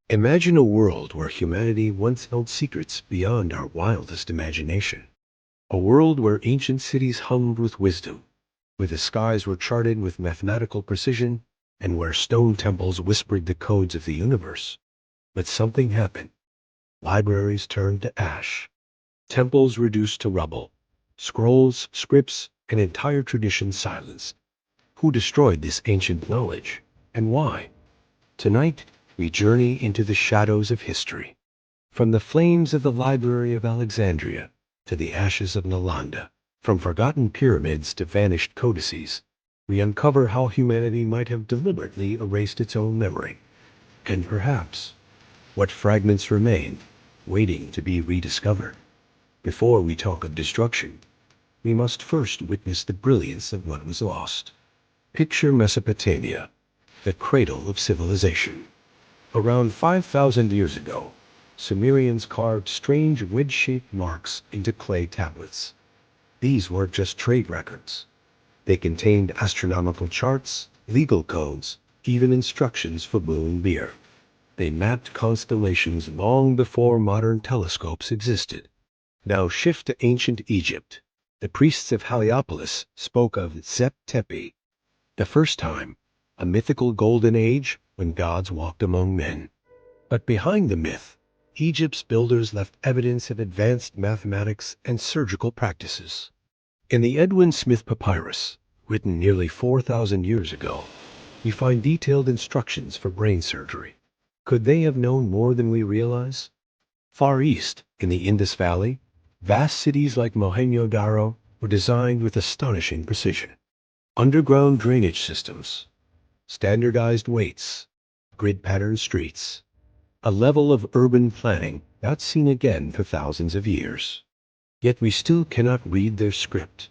Imagine a world where humanity once held secrets beyond our wildest imagination. A world where ancient cities hummed with wisdom, where the skies were charted with mathematical precision, and where stone temples whispered the codes of the universe. But something happened. Libraries turned to ash, temples reduced to rubble, scrolls, scripts, and entire traditions silenced. Who destroyed this ancient knowledge, and why? Tonight, we journey into the shadows of history. From the flames of the Library of Alexandria to the ashes of Nalanda, from forgotten pyramids to vanished codices, we uncover how humanity might have deliberately erased its own memory. And perhaps, what fragments remain, waiting to be rediscovered. Before we talk of destruction, we must first witness the brilliance of what was lost. Picture Mesopotamia, the cradle of civilization. Around 5,000 years ago, Sumerians carved strange wedge-shaped marks into clay tablets. These weren't just trade records. They contained astronomical charts, legal codes, even instructions for brewing beer. They mapped constellations long before modern telescopes existed. Now shift to ancient Egypt. The priests of Heliopolis spoke of Zep Tepe, the first time, a mythical golden age when gods walked among men. But behind the myth, Egypt's builders left evidence of advanced mathematics and surgical practices. In the Edwin Smith Papyrus, written nearly 4,000 years ago, we find detailed instructions for brain surgery. Could they have known more than we realize? Far east, in the Indus Valley, vast cities like Mohenjo-daro were designed with astonishing precision. Underground drainage systems, standardized weights, grid-patterned streets, a level of urban planning not seen again for thousands of years. Yet we still cannot read their script.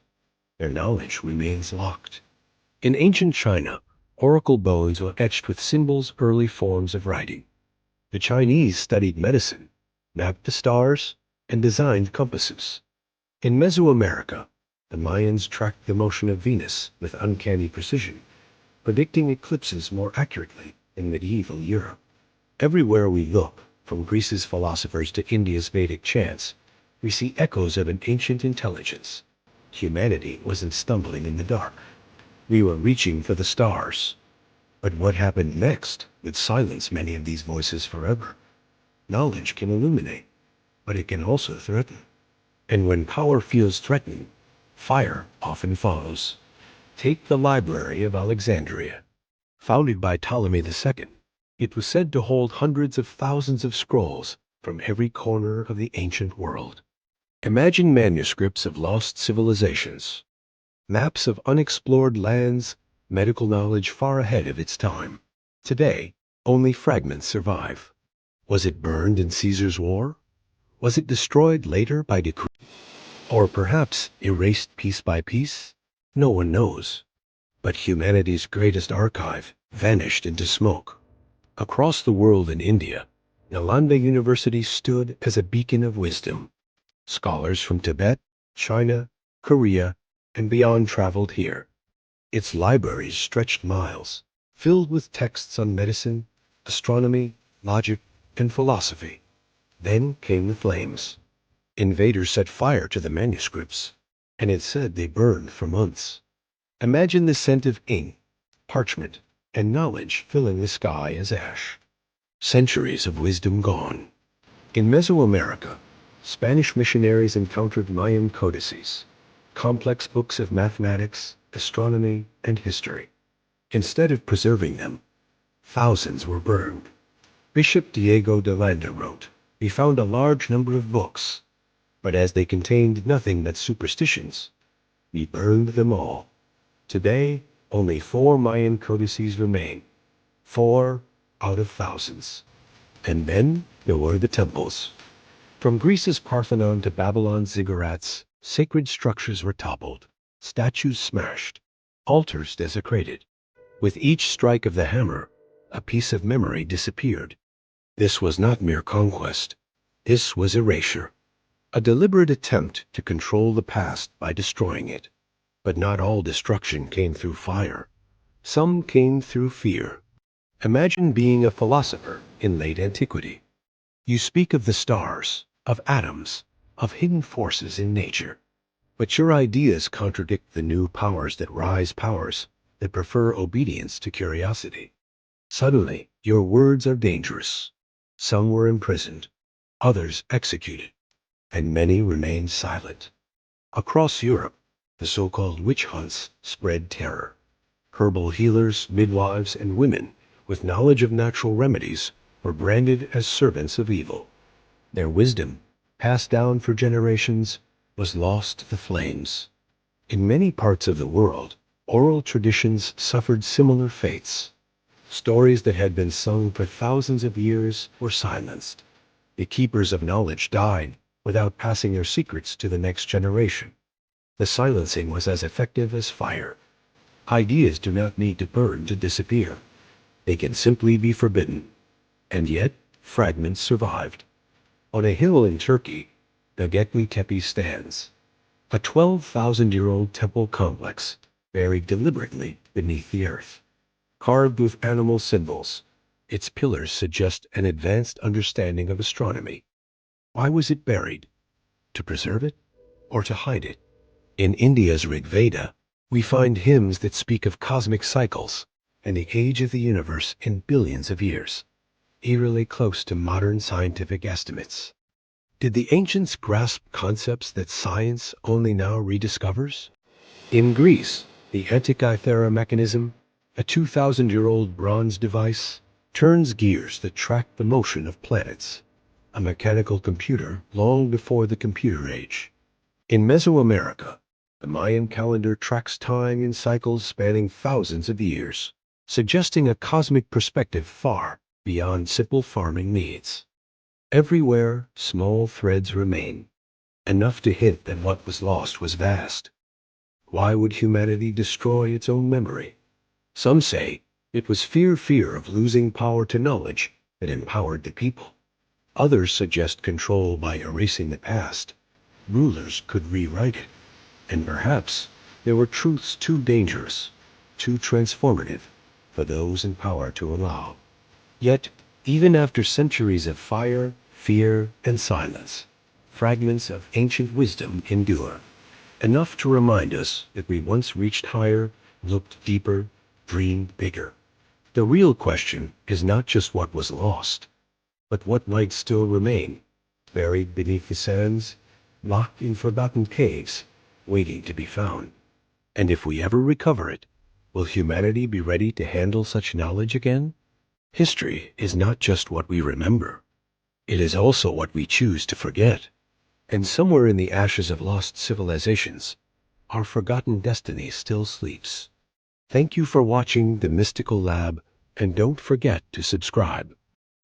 Their knowledge remains locked. In ancient China, oracle bones were etched with symbols, early forms of writing. The Chinese studied medicine, mapped the stars, and designed compasses. In Mesoamerica, the Mayans tracked the motion of Venus with uncanny precision, predicting eclipses more accurately than medieval Europe. Everywhere we look, from Greece's philosophers to India's Vedic chants, we see echoes of an ancient intelligence. Humanity wasn't stumbling in the dark. We were reaching for the stars. But what happened next would silence many of these voices forever. Knowledge can illuminate, but it can also threaten. And when power feels threatened, fire often follows. Take the Library of Alexandria. Founded by Ptolemy II, it was said to hold hundreds of thousands of scrolls from every corner of the ancient world. Imagine manuscripts of lost civilizations, maps of unexplored lands, medical knowledge far ahead of its time. Today, only fragments survive. Was it burned in Caesar's war? Was it destroyed later by decree? Or perhaps erased piece by piece? No one knows. But humanity's greatest archive vanished into smoke. Across the world in India, Nalanda University stood as a beacon of wisdom. Scholars from Tibet, China, Korea, and beyond traveled here. Its libraries stretched miles, filled with texts on medicine, astronomy, logic, and philosophy. Then came the flames. Invaders set fire to the manuscripts, and it said they burned for months. Imagine the scent of ink, parchment, and knowledge filling the sky as ash. Centuries of wisdom gone. In Mesoamerica, Spanish missionaries encountered Mayan codices, complex books of mathematics, astronomy, and history. Instead of preserving them, thousands were burned. Bishop Diego de Landa wrote, "We found a large number of books, but as they contained nothing but superstitions, we burned them all." Today, only 4 Mayan codices remain. 4 out of thousands. And then there were the temples. From Greece's Parthenon to Babylon's ziggurats, sacred structures were toppled, statues smashed, altars desecrated. With each strike of the hammer, a piece of memory disappeared. This was not mere conquest. This was erasure. A deliberate attempt to control the past by destroying it. But not all destruction came through fire. Some came through fear. Imagine being a philosopher in late antiquity. You speak of the stars, of atoms, of hidden forces in nature. But your ideas contradict the new powers that prefer obedience to curiosity. Suddenly, your words are dangerous. Some were imprisoned, others executed, and many remained silent. Across Europe, the so-called witch hunts spread terror. Herbal healers, midwives, and women with knowledge of natural remedies were branded as servants of evil. Their wisdom, passed down for generations, was lost to the flames. In many parts of the world, oral traditions suffered similar fates. Stories that had been sung for thousands of years were silenced. The keepers of knowledge died without passing their secrets to the next generation. The silencing was as effective as fire. Ideas do not need to burn to disappear. They can simply be forbidden. And yet, fragments survived. On a hill in Turkey, the Göbekli Tepe stands, a 12,000-year-old temple complex buried deliberately beneath the earth. Carved with animal symbols, its pillars suggest an advanced understanding of astronomy. Why was it buried? To preserve it or to hide it? In India's Rig Veda, we find hymns that speak of cosmic cycles and the age of the universe in billions of years, eerily close to modern scientific estimates. Did the ancients grasp concepts that science only now rediscovers? In Greece, the Antikythera Mechanism, a 2,000-year-old bronze device, turns gears that track the motion of planets, a mechanical computer long before the computer age. In Mesoamerica, the Mayan calendar tracks time in cycles spanning thousands of years, suggesting a cosmic perspective far beyond simple farming needs. Everywhere, small threads remain, enough to hint that what was lost was vast. Why would humanity destroy its own memory? Some say it was fear of losing power to knowledge that empowered the people. Others suggest control by erasing the past. Rulers could rewrite it. And perhaps there were truths too dangerous, too transformative for those in power to allow. Yet, even after centuries of fire, fear, and silence, fragments of ancient wisdom endure, enough to remind us that we once reached higher, looked deeper, dreamed bigger. The real question is not just what was lost, but what might still remain, buried beneath the sands, locked in forgotten caves, waiting to be found. And if we ever recover it, will humanity be ready to handle such knowledge again? History is not just what we remember. It is also what we choose to forget. And somewhere in the ashes of lost civilizations, our forgotten destiny still sleeps. Thank you for watching The Mystical Lab, and don't forget to subscribe.